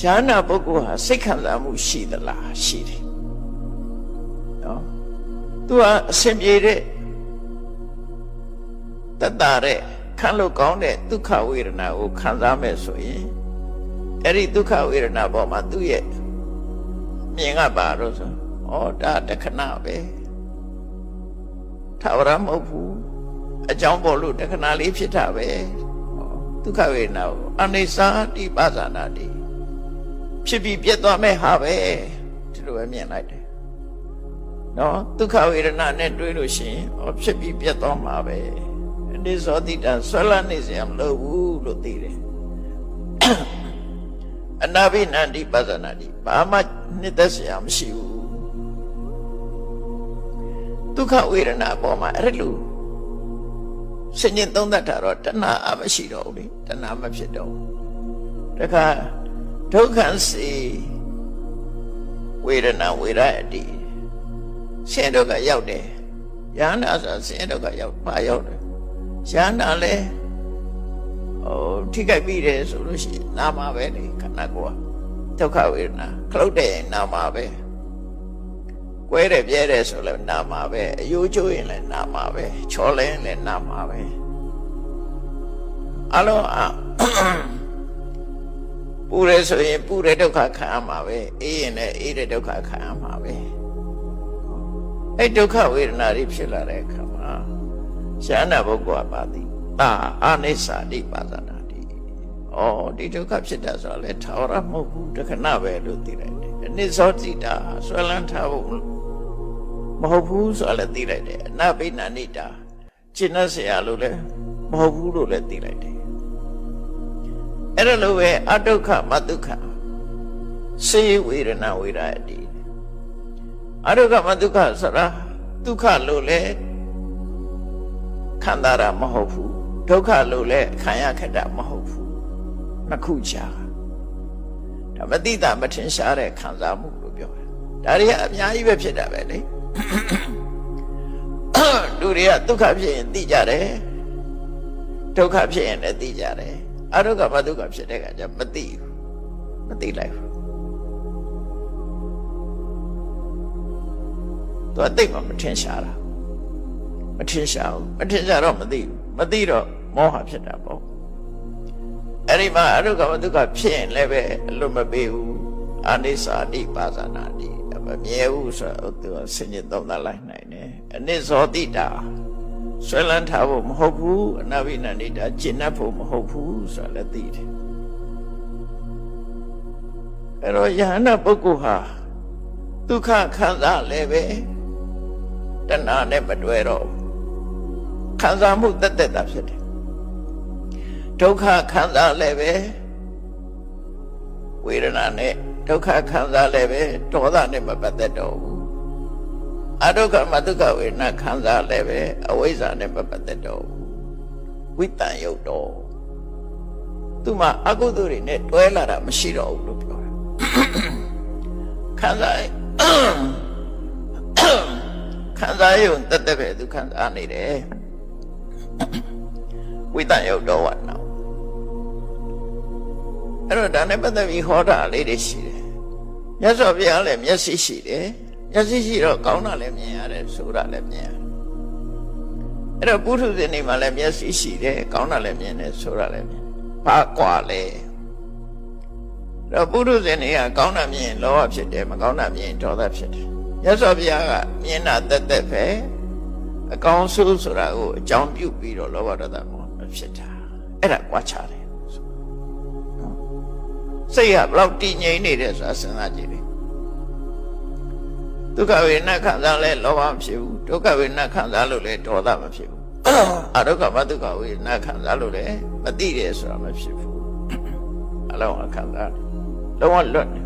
ယာနာပုဂ္ဂိုလ်ဟာစိတ်ခံစားမှုရှိသလားရှိတယ်နော်သူကအစဉ်ပြေတဲ့တတ်တာတဲ့ခံလို့ကောင်းတဲ့ဒုက္ခဝေဒနာကိုခံစားမဲ့ဆိုရင်အဲ့ဒီဒုက္ခဝေဒနာပေါ်မှာသူ့ရဲ့မြင်ကပါတော့ဆိုဩဒါတခဏပဲထာဝရမဟုတ်ဘူးအကြောင်းပေါ်လို့တခဏလေးဖြစ်တာပဲဒုက္ခဝေဒနာကိုအနိစ္စတိပဇာနာတိဖြစ်ပြီးပြတ်သွားမဲ့ဟာပဲဒီလိုပဲမြင်လိုက်တယ်နော်ဒုက္ခဝေဒနာနဲ့တွေးလို့ရှိရင်ဖြစ်ပြီးပြတ်သွားမှာပဲအနိစ္စတိတဆွဲလန်းနေစရာမလိုဘူးလို့သိတယ်အနာဘိနန္တိပဇာနာတိဘာမှနှစ်သက်စရာမရှိဘူးဒုက္ခဝေဒနာပေါ်မှာအဲ့လိုဆင်ញင်သုံးသပ်တာတော့တဏှာအမရှိတော့ဘူးလေတဏှာမဖြစ်တော့ဘူးတခါဒုက္ခစေဝေဒနာဝေရတိဆင်းဒုက္ခရောက်တယ်ယန္တာဆိုဆင်းဒုက္ခရောက်ပါရောက်တယ်ယန္တာလဲထိခိုက်ပြီးတယ်ဆိုလို့ရှိရင်နာမှာပဲလေခန္ဓာကိုယ်ဒုက္ခဝေဒနာခလုတ်တယ်နာမှာပဲကွဲတယ်ပြဲတယ်ဆိုလည်းနာမှာပဲအယိုးကျိုးရင်လည်းနာမှာပဲချော်လဲရင်လည်းနာမှာပဲအလုံးပူရဲဆိုရင်ပူတဲ့ဒုက္ခခံရမှာပဲအေးရင်လည်းအေးတဲ့ဒုက္ခခံရမှာပဲအဲ့ဒုက္ခဝေဒနာတွေဖြစ်လာတဲ့အခါမှာရှားနာပုဂ္ဂိုလ်ကပါသည်အာနိစ္စတိပါဇာနာတိဒီဒုက္ခဖြစ်တာဆိုလည်းထာဝရမဟုတ်ဘူးတခဏပဲလို့သိလိုက်တယ်အနိစ္စတိတာဆွဲလန်းထားဖို့မဟုတ်ဘူးဆိုလည်းသိလိုက်တယ်အနာဘိနန္တိတာရှင်းတဲ့ဆရာလို့လည်းမဟုတ်ဘူးလို့လည်းသိလိုက်တယ်အဲ့ဒါလိုပဲအဒုက္ခမဒုက္ခစေဝေဒနာဝေရတိအဒုက္ခမဒုက္ခဆိုတာဒုက္ခလို့လည်းခံစားတာမဟုတ်ဘူးဒုက္ခလို့လည်းခံရခက်တာမဟုတ်ဘူးနှစ်ခုကြာဒါမသိတာမထင်ရှားတဲ့ခံစားမှုလို့ပြောတယ်ဒါတွေကအများကြီးပဲဖြစ်တာပဲလေလူတွေကဒုက္ခဖြစ်ရင်သိကြတယ်ဒုက္ခဖြစ်ရင်လည်းသိကြတယ်အဒုက္ခမဒုက္ခဖြစ်တဲ့အခါကျမသိဘူးမသိလိုက်ဘူးသူအသိမှမထင်ရှားတာမထင်ရှားဘူးမထင်ရှားတော့မသိဘူးမသိတော့မောဟဖြစ်တာပေါ့အဲ့ဒီမှာအဒုက္ခမဒုက္ခဖြစ်ရင်လည်းပဲအလွတ်မပေးဘူးအနိစ္စတိပါဇာနာတိမမြဲဘူးဆိုတော့သူကဆင်ញင်သုံးသပ်လိုက်နိုင်တယ်အနိစ္စတိတာဆွဲလန်းထားဖို့မဟုတ်ဘူးအနာဘိနန္တိတာကျင့်တတ်ဖို့မဟုတ်ဘူးဆိုတာလည်းသိတယ်အဲ့တော့ယဟန္တာပုဂ္ဂိုလ်ဟာဒုက္ခခံစားလည်းပဲတဏှာနဲ့မတွဲတော့ခံစားမှုတသက်တာဖြစ်တယ်ဒုက္ခခံစားလည်းပဲဝေဒနာနဲ့ဒုက္ခခံစားလည်းပဲဒေါသနဲ့မပတ်သက်တော့ဘူးအဒုက္ခမဒုက္ခဝေဒနာခံစားလည်းပဲအဝိဇ္ဇာနဲ့မပတ်သက်တော့ဘူးဝိတ္တန်ယုတ်တော့သူမှအကုသိုလ်တွေနဲ့တွဲလာတာမရှိတော့ဘူးလို့ပြောတာခံစားရုံတသက်ပဲသူခံစားနေတယ်ဝိတ္တန်ယုတ်တော့ဝနာအဲ့တော့ဒါနဲ့ပတ်သက်ပြီးဟောတာလေးတွေရှိတယ်မြတ်စွာဘုရားလည်းမျက်စိရှိတယ်မျက်စိရှိတော့ကောင်းတာလည်းမြင်ရတယ်ဆိုတာလည်းမြင်ရတယ်အဲ့တော့ပုထုဇဉ်တွေမှာလည်းမျက်စိရှိတယ်ကောင်းတာလည်းမြင်တယ်ဆိုတာလည်းမြင်ဘာကွာလဲအဲ့တော့ပုထုဇဉ်တွေကကောင်းတာမြင်ရင်လောဘဖြစ်တယ်မကောင်းတာမြင်ရင်ဒေါသဖြစ်တယ်မြတ်စွာဘုရားကမြင်တာသက်သက်ပဲအကောင်းဆိုးဆိုတာကိုအကြောင်းပြုပြီးတော့လောဘဒေါသမဖြစ်တာအဲ့ဒါကွာခြားတယ်စိတ်ကဘလောက်တည်ငြိမ်နေတယ်ဆိုတာစဉ်းစားကြည့်လေဒုက္ခဝေဒနာခံစားလဲလောဘမဖြစ်ဘူးဒုက္ခဝေဒနာခံစားလို့လဲဒေါသမဖြစ်ဘူးအဒုက္ခမဒုက္ခဝေဒနာခံစားလို့လဲမသိတယ်ဆိုတာမဖြစ်ဘူးအလုံးခံစားလုံးဝလွတ်နေ